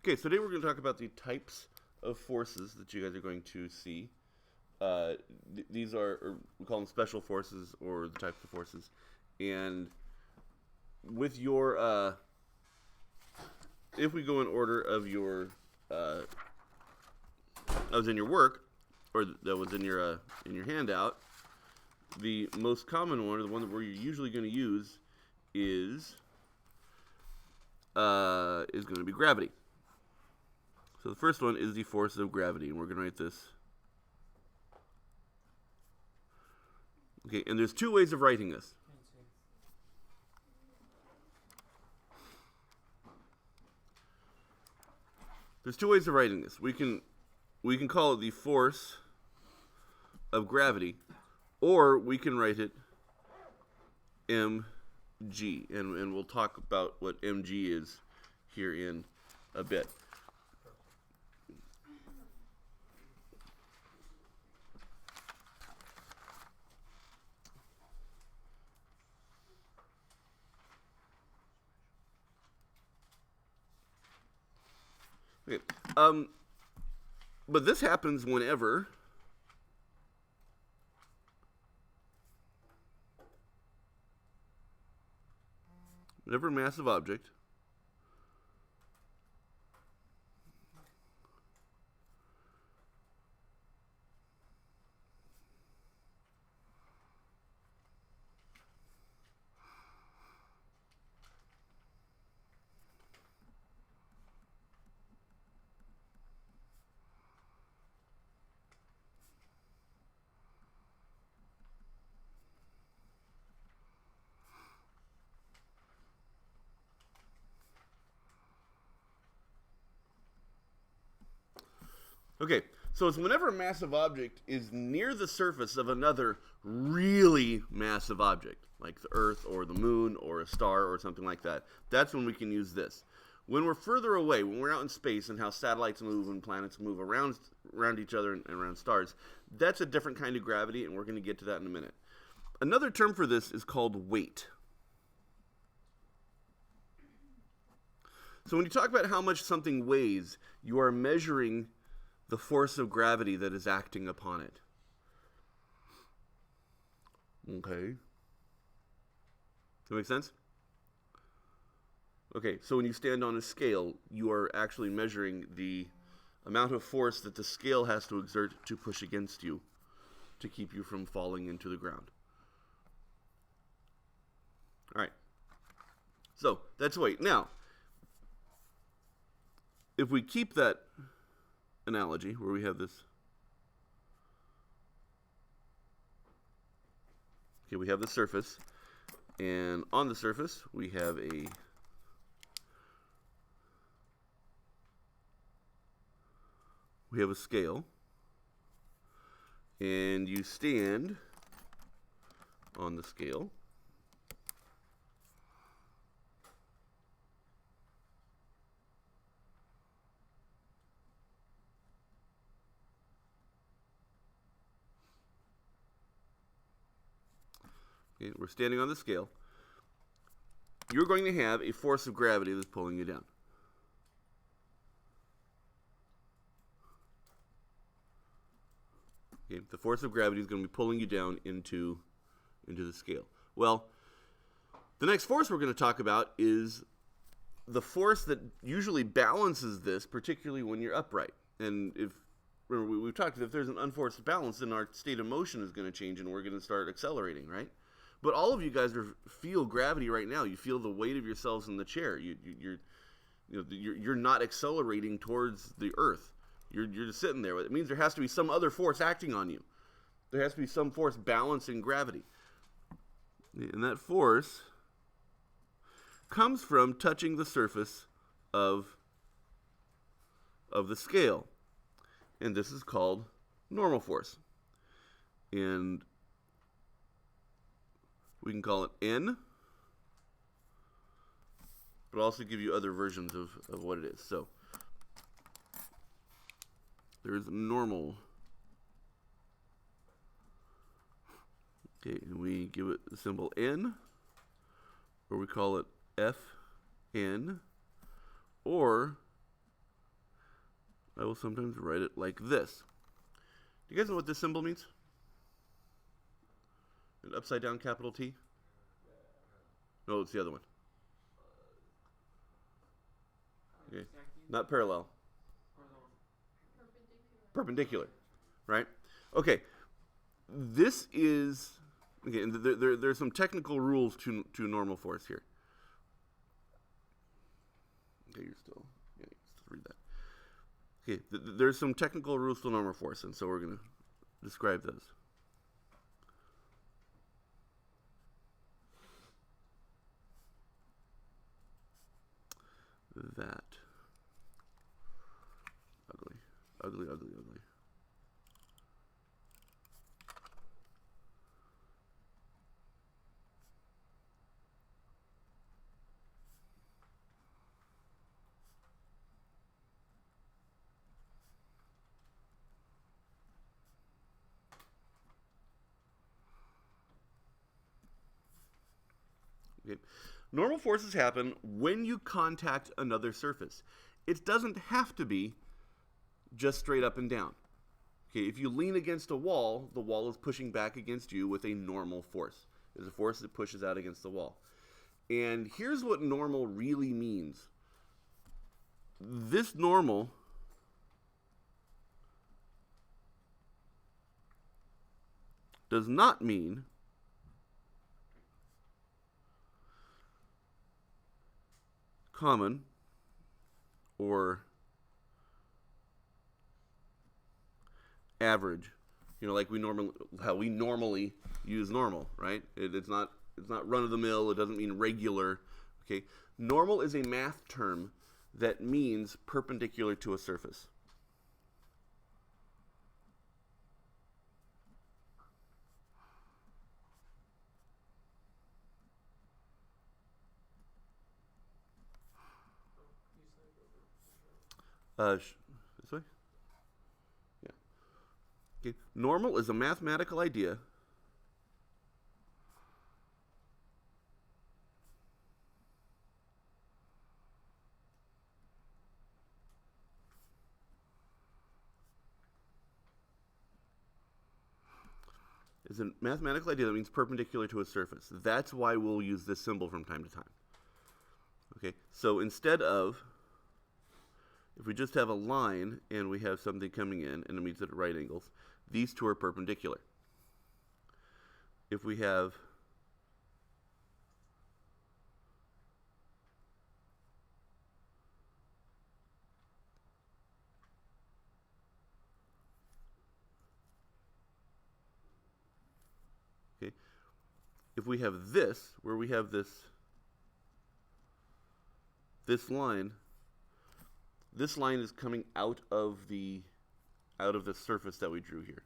Okay, so today we're going to talk about the types of forces that you guys are going to see. These are, or we call them special forces, or the types of forces. And with your, if we go in order of your, that was in your work, or that was in your handout, the most common one, or the one that we're usually going to use, is going to be gravity. So the first one is the force of gravity, and we're going to write this. Okay, and there's two ways of writing this. There's two ways of writing this. We can call it the force of gravity, or we can write it mg, and we'll talk about what mg is here in a bit. Okay. But this happens whenever a massive object Okay, so it's whenever a massive object is near the surface of another really massive object, like the Earth or the Moon or a star or something like that. That's when we can use this. When we're further away, when we're out in space and how satellites move and planets move around each other and around stars, that's a different kind of gravity, and we're going to get to that in a minute. Another term for this is called weight. So when you talk about how much something weighs, you are measuring the force of gravity that is acting upon it. Okay. Does that make sense? Okay, so when you stand on a scale, you are actually measuring the amount of force that the scale has to exert to push against you to keep you from falling into the ground. All right. So that's weight. Now, if we keep that analogy where we have this, okay, we have the surface, and on the surface we have a scale, and you stand on the scale. Okay, we're standing on the scale. You're going to have a force of gravity that's pulling you down. Okay, the force of gravity is going to be pulling you down into the scale. Well, the next force we're going to talk about is the force that usually balances this, particularly when you're upright. And remember, we've talked, if there's an unforced balance, then our state of motion is going to change and we're going to start accelerating, right? But all of you guys feel gravity right now. You feel the weight of yourselves in the chair. You're not accelerating towards the earth. You're just sitting there. It means there has to be some other force acting on you. There has to be some force balancing gravity. And that force comes from touching the surface of the scale. And this is called normal force. And we can call it N, but also give you other versions of what it is. So there's normal. Okay, and we give it the symbol N, or we call it Fn, or will sometimes write it like this. Do you guys know what this symbol means? An upside down capital T? No, it's the other one. Okay. Not parallel. Perpendicular. Right? Okay. This is, okay, there's some technical rules to normal force here. Okay, you still read that. Okay, there's some technical rules to normal force, and so we're going to describe those. That. Ugly, ugly, ugly, ugly. Okay. Normal forces happen when you contact another surface. It doesn't have to be just straight up and down. Okay, if you lean against a wall, the wall is pushing back against you with a normal force. There's a force that pushes out against the wall. And here's what normal really means. This normal does not mean common or average, like how we normally use normal, right? It's not run of the mill. It doesn't mean regular. Okay, normal is a math term that means perpendicular to a surface. This way? Yeah. Okay. Normal is a mathematical idea that means perpendicular to a surface. That's why we'll use this symbol from time to time. Okay, so instead of, if we just have a line and we have something coming in and it meets at right angles, these two are perpendicular. If we have this, where we have this line, this line is coming out of the surface that we drew here.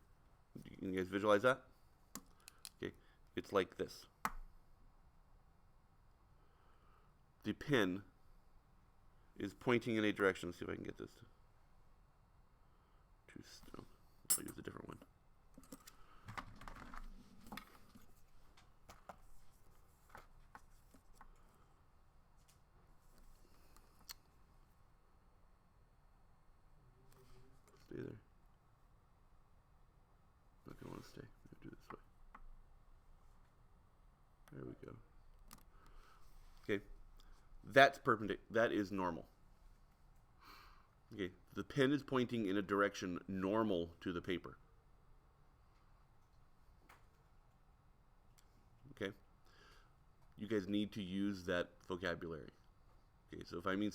Can you guys visualize that? Okay, it's like this. The pen is pointing in a direction. Let's see if I can get this to stone. I'll use a different one. Stay there. Not gonna want to stay. I'm gonna do this way. There we go. Okay, that's perpendicular. That is normal. Okay, the pen is pointing in a direction normal to the paper. Okay, you guys need to use that vocabulary. Okay, so if I mean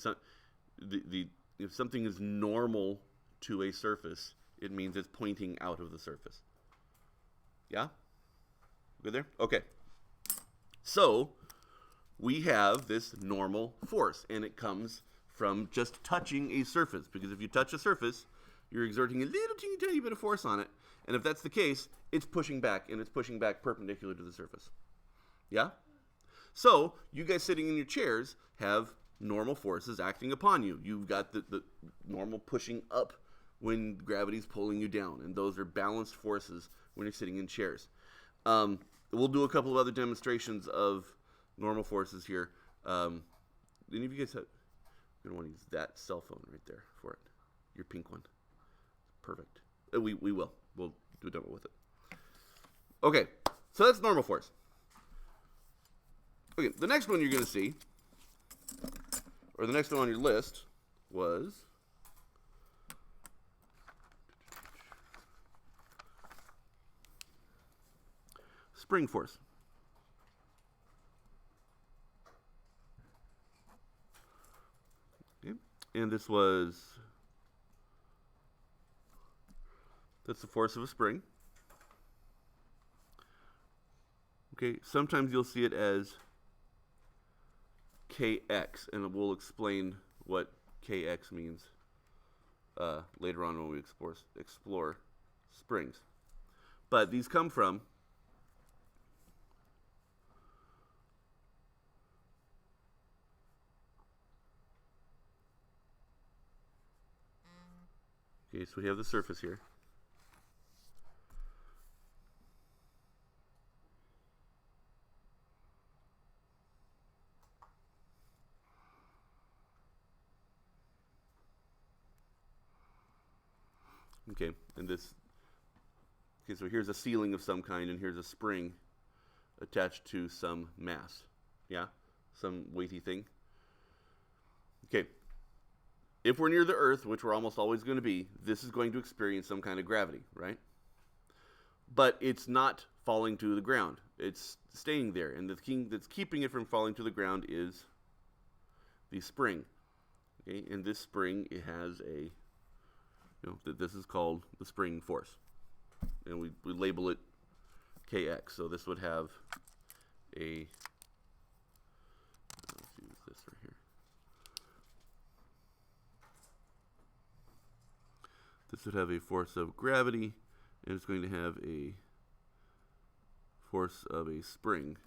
if something is normal to a surface, it means it's pointing out of the surface. Yeah? Good there? Okay. So, we have this normal force, and it comes from just touching a surface, because if you touch a surface, you're exerting a little teeny tiny bit of force on it, and if that's the case, it's pushing back, and it's pushing back perpendicular to the surface. Yeah? So, you guys sitting in your chairs have normal forces acting upon you. You've got the normal pushing up when gravity's pulling you down, and those are balanced forces when you're sitting in chairs. We'll do a couple of other demonstrations of normal forces here. Any of you guys have, you're going to want to use that cell phone right there for it, your pink one. perfect. We will. We'll do a demo with it. Okay, so that's normal force. Okay, the next one you're going to see, or the next one on your list, was spring force. Okay, and that's the force of a spring. Okay, sometimes you'll see it as Kx, and we'll explain what Kx means later on when we explore springs. But these come from okay, so we have the surface here. Okay, and this, okay, so here's a ceiling of some kind, and here's a spring attached to some mass, yeah, some weighty thing. Okay, if we're near the Earth, which we're almost always going to be, this is going to experience some kind of gravity, right? But it's not falling to the ground. It's staying there, and the thing that's keeping it from falling to the ground is the spring. Okay, and this spring, it has a, this is called the spring force. And we label it Kx. So this would have a, let's use this right here. This would have a force of gravity, and it's going to have a force of a spring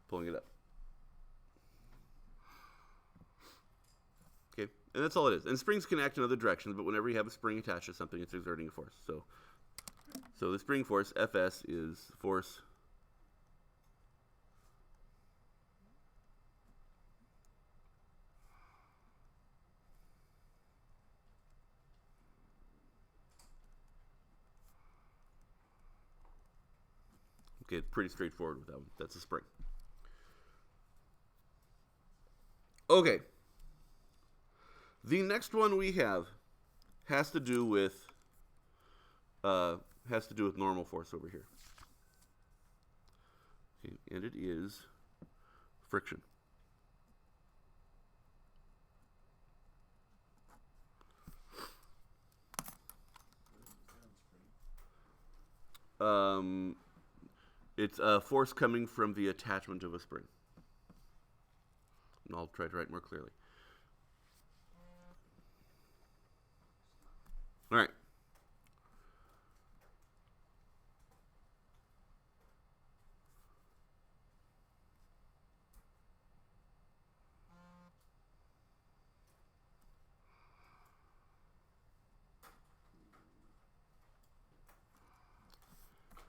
pulling it up. Okay, and that's all it is. And springs can act in other directions, but whenever you have a spring attached to something, it's exerting a force. So the spring force, Fs, is force okay, pretty straightforward with that one. That's a spring. Okay. The next one we have has to do with normal force over here. Okay, and it is friction. It's a force coming from the attachment of a spring. And I'll try to write more clearly. All right.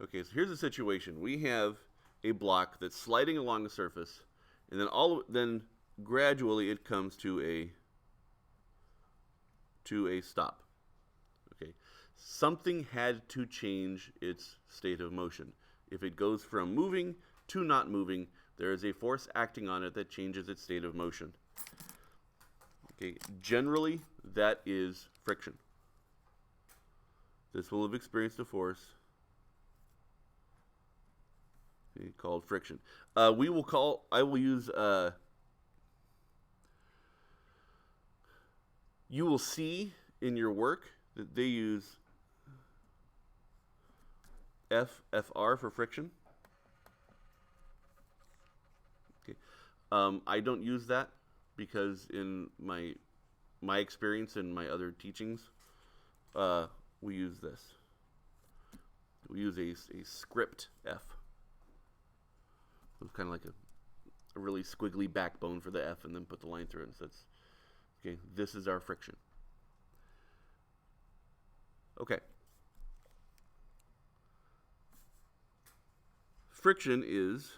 Okay, so here's the situation. We have a block that's sliding along the surface, and then gradually it comes to a stop. Okay, something had to change its state of motion. If it goes from moving to not moving, there is a force acting on it that changes its state of motion. Okay, generally that is friction. This will have experienced a force called friction. I will use, you will see in your work that they use FR for friction. Okay. I don't use that because in my experience and my other teachings, we use this. We use a script F. It's kind of like a really squiggly backbone for the F, and then put the line through it. And so it's, okay, this is our friction. Okay. Friction is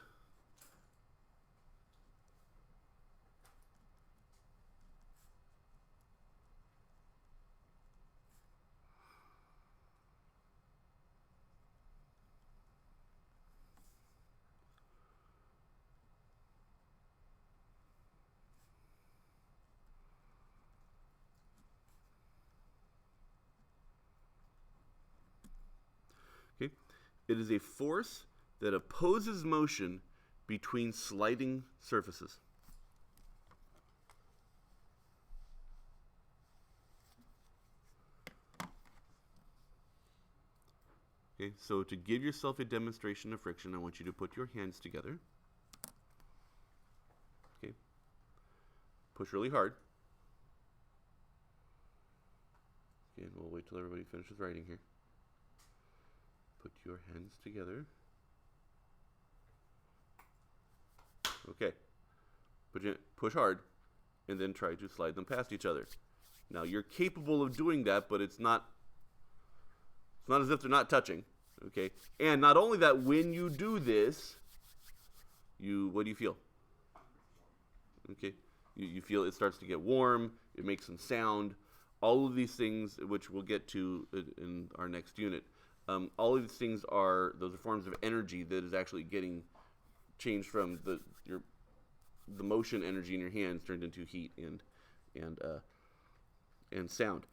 It is a force that opposes motion between sliding surfaces. Okay, so to give yourself a demonstration of friction, I want you to put your hands together. Okay. Push really hard. Okay, and we'll wait till everybody finishes writing here. Put your hands together. Okay. Push hard, and then try to slide them past each other. Now, you're capable of doing that, but it's not as if they're not touching. Okay? And not only that, when you do this, what do you feel? Okay? You feel it starts to get warm, it makes some sound. All of these things, which we'll get to in our next unit, all of these things those are forms of energy that is actually getting changed from the motion energy in your hands turned into heat and sound.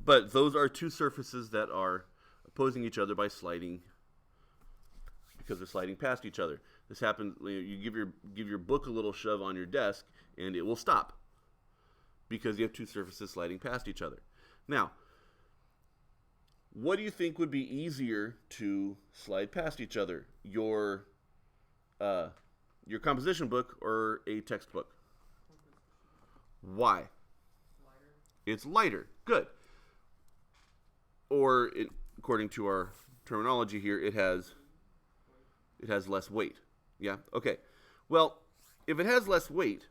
But those are two surfaces that are opposing each other by sliding, because they're sliding past each other. This happens. You give your book a little shove on your desk, and it will stop because you have two surfaces sliding past each other. Now, what do you think would be easier to slide past each other? Your composition book or a textbook? Why? Lighter. It's lighter. Good. Or, according to our terminology here, it has less weight. Yeah? Okay. Well, if it has less weight,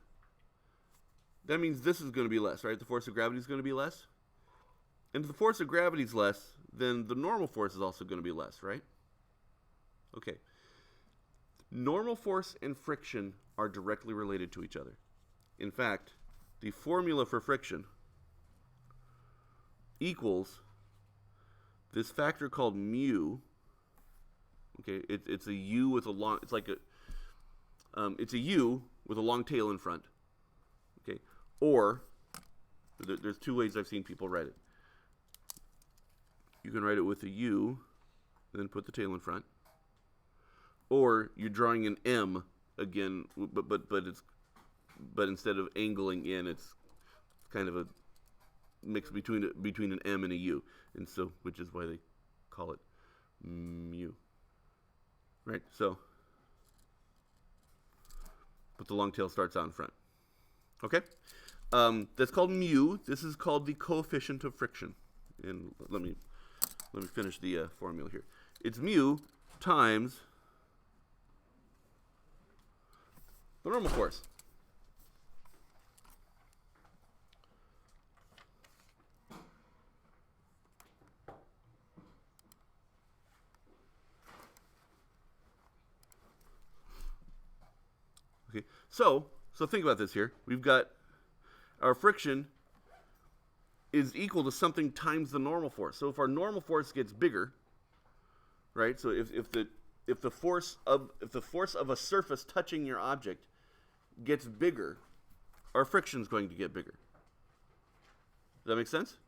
that means this is going to be less, right? The force of gravity is going to be less. And if the force of gravity is less, then the normal force is also going to be less, right? Okay. Normal force and friction are directly related to each other. In fact, the formula for friction equals this factor called mu. Okay, it's a U with a long. It's like it's a U with a long tail in front. Okay, or there's two ways I've seen people write it. You can write it with a U, then put the tail in front, or you're drawing an M again, but instead of angling in, it's kind of a mix between an M and a U, and so which is why they call it mu. Right? So, but the long tail starts out in front. Okay? That's called mu. This is called the coefficient of friction. And let me finish the formula here. It's mu times the normal force. Okay, so think about this here. We've got our friction is equal to something times the normal force. So if our normal force gets bigger, right? So if the force of a surface touching your object gets bigger, our friction is going to get bigger. Does that make sense?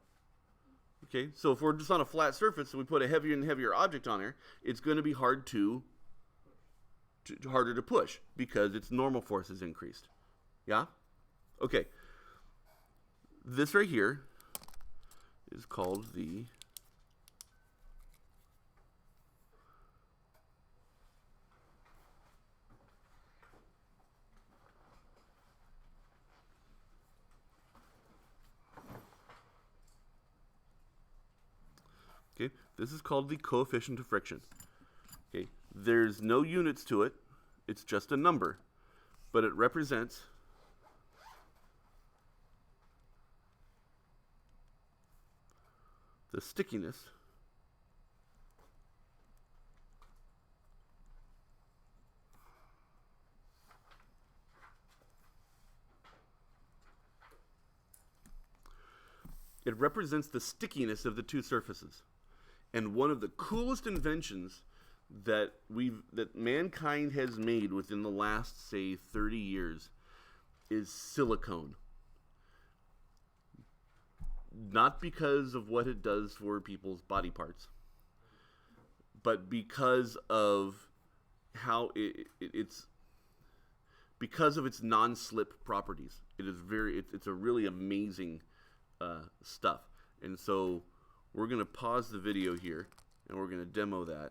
Okay, so if we're just on a flat surface and we put a heavier and heavier object on there, it's going to be harder to push because its normal force is increased. Yeah? Okay. This right here is called the coefficient of friction. Okay, there's no units to it. It's just a number, but it represents the stickiness of the two surfaces. And one of the coolest inventions that mankind has made within the last, say, 30 years is silicone. Not because of what it does for people's body parts, but because of how it's because of its non-slip properties, it's a really amazing stuff. And so we're going to pause the video here, and we're going to demo that,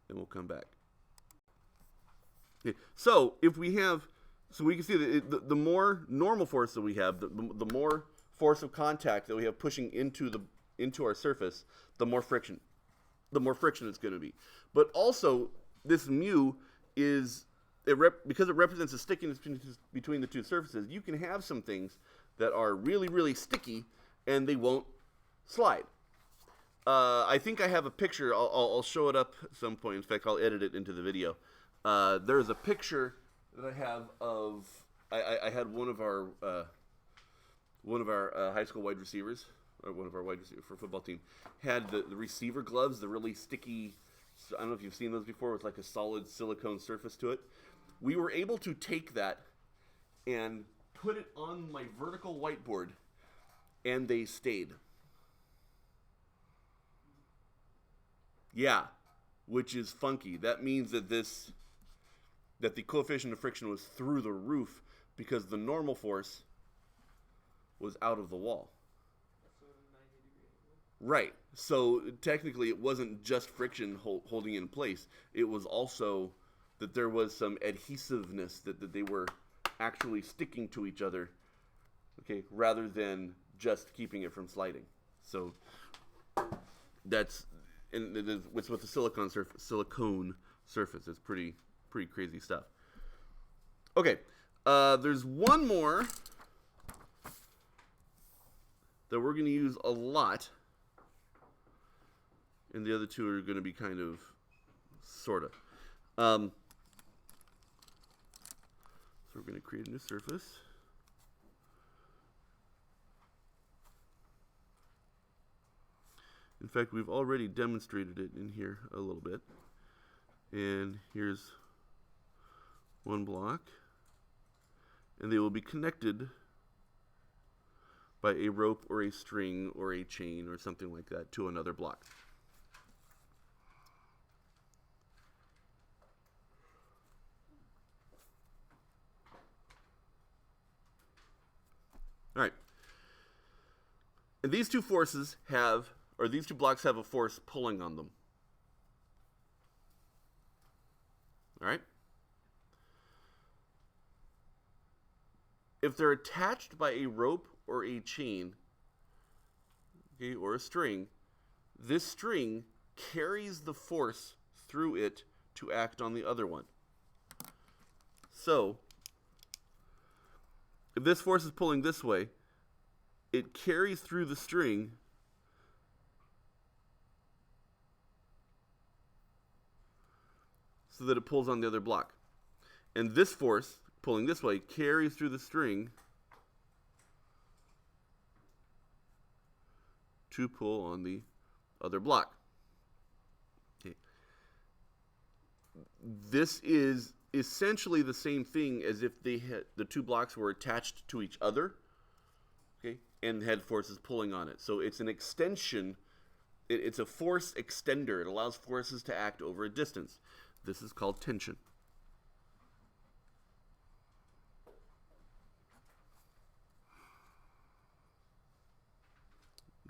and we'll come back. Okay. So if we have, so we can see that the more normal force that we have, the more force of contact that we have pushing into our surface, the more friction it's going to be. But also, this mu is because it represents the stickiness between the two surfaces. You can have some things that are really, really sticky and they won't slide. I think I have a picture. I'll show it up at some point. In fact, I'll edit it into the video. There's a picture that I have of I had one of our high school wide receivers, or one of our wide receivers for football team, had the receiver gloves, the really sticky. I don't know if you've seen those before, with like a solid silicone surface to it. We were able to take that and put it on my vertical whiteboard, and they stayed. Yeah, which is funky. That means that the coefficient of friction was through the roof because the normal force was out of the wall. So 90-degree angle. Right. So technically it wasn't just friction holding in place. It was also that there was some adhesiveness that they were actually sticking to each other, okay, rather than just keeping it from sliding. So that's, and it's with the silicone surface. It's pretty crazy stuff. Okay, there's one more that we're going to use a lot, and the other two are going to be kind of, sort of. So we're going to create a new surface. In fact, we've already demonstrated it in here a little bit. And here's one block. And they will be connected by a rope or a string or a chain or something like that to another block. All right. And these two forces have, or these two blocks have a force pulling on them. All right? If they're attached by a rope or a chain, okay, or a string, this string carries the force through it to act on the other one. So, if this force is pulling this way, it carries through the string so that it pulls on the other block. And this force, pulling this way, carries through the string to pull on the other block. Okay. This is essentially the same thing as if the two blocks were attached to each other, okay, and had forces pulling on it. So it's an extension. It's a force extender. It allows forces to act over a distance. This is called tension.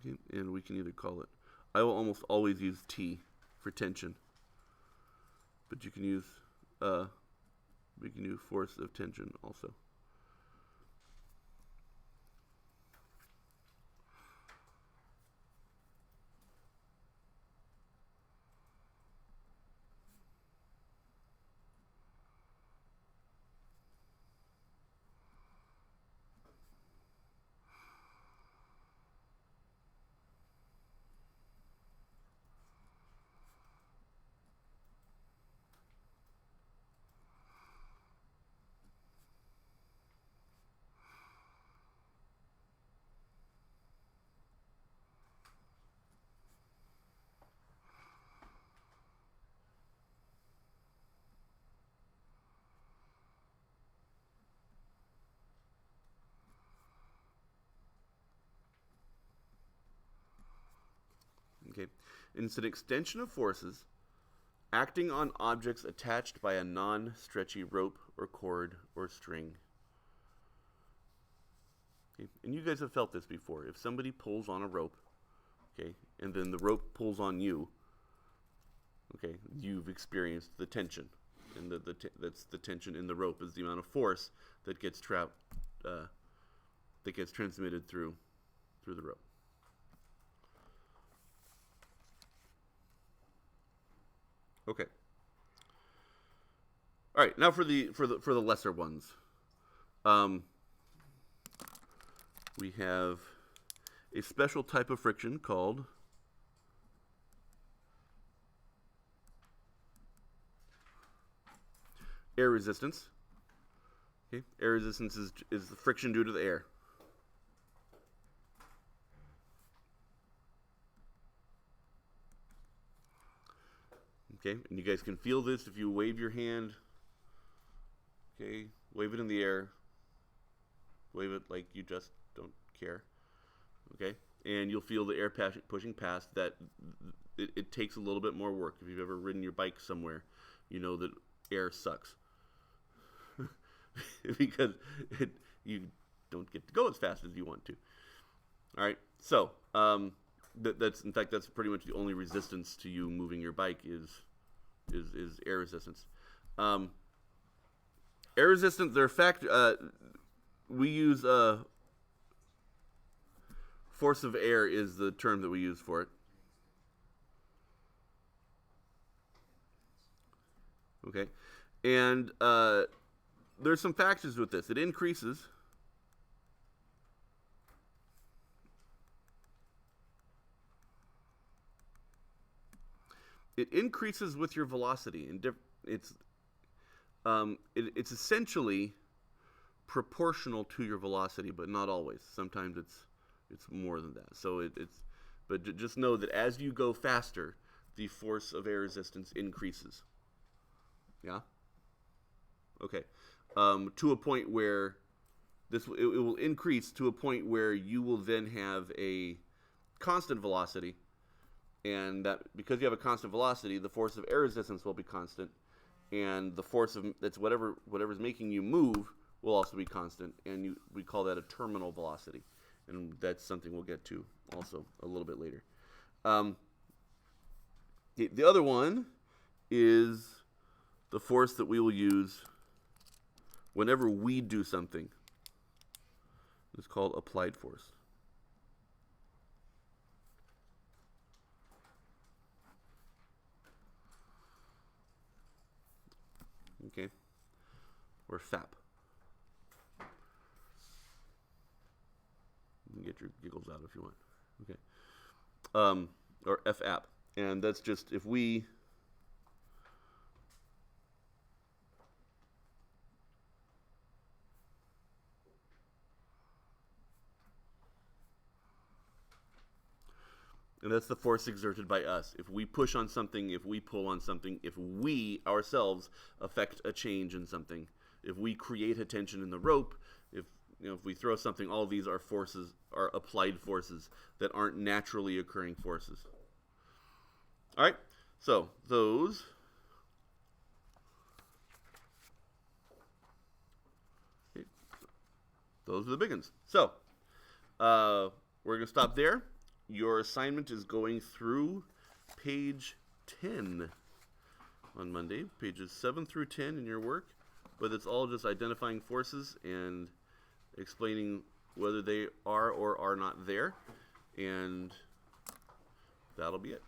Okay, and we can either call it, I will almost always use T for tension, but you can use we can do force of tension also. and it's an extension of forces acting on objects attached by a non-stretchy rope or cord or string. Okay? And you guys have felt this before. If somebody pulls on a rope, okay, and then the rope pulls on you, okay, you've experienced the tension. And that's the tension in the rope is the amount of force that gets that gets transmitted through the rope. Okay. All right. Now for the lesser ones, we have a special type of friction called air resistance. Okay. Air resistance is the friction due to the air. Okay, and you guys can feel this if you wave your hand. Okay, wave it in the air. Wave it like you just don't care. Okay, and you'll feel the air pushing past. That it takes a little bit more work. If you've ever ridden your bike somewhere, you know that air sucks because you don't get to go as fast as you want to. All right, so that's in fact that's pretty much the only resistance to you moving your bike is air resistance. Air resistance, we use force of air is the term that we use for it. Okay, and there's some factors with this. It increases. It increases with your velocity, and it's essentially proportional to your velocity, but not always. Sometimes it's more than that. So but just know that as you go faster, the force of air resistance increases. Yeah. Okay. To a point where it will increase to a point where you will then have a constant velocity. And that because you have a constant velocity, the force of air resistance will be constant, and the force of that's whatever's making you move will also be constant, and we call that a terminal velocity, and that's something we'll get to also a little bit later. The other one is the force that we will use whenever we do something. It's called applied force. Okay, or FAP. You can get your giggles out if you want. Okay, or FAP, and that's just if we and that's the force exerted by us. If we push on something, if we pull on something, if we ourselves affect a change in something, if we create a tension in the rope, if we throw something, all these are forces, are applied forces that aren't naturally occurring forces. All right, so those are the big ones. So we're going to stop there. Your assignment is going through page 10 on Monday, pages 7 through 10 in your work, but it's all just identifying forces and explaining whether they are or are not there, and that'll be it.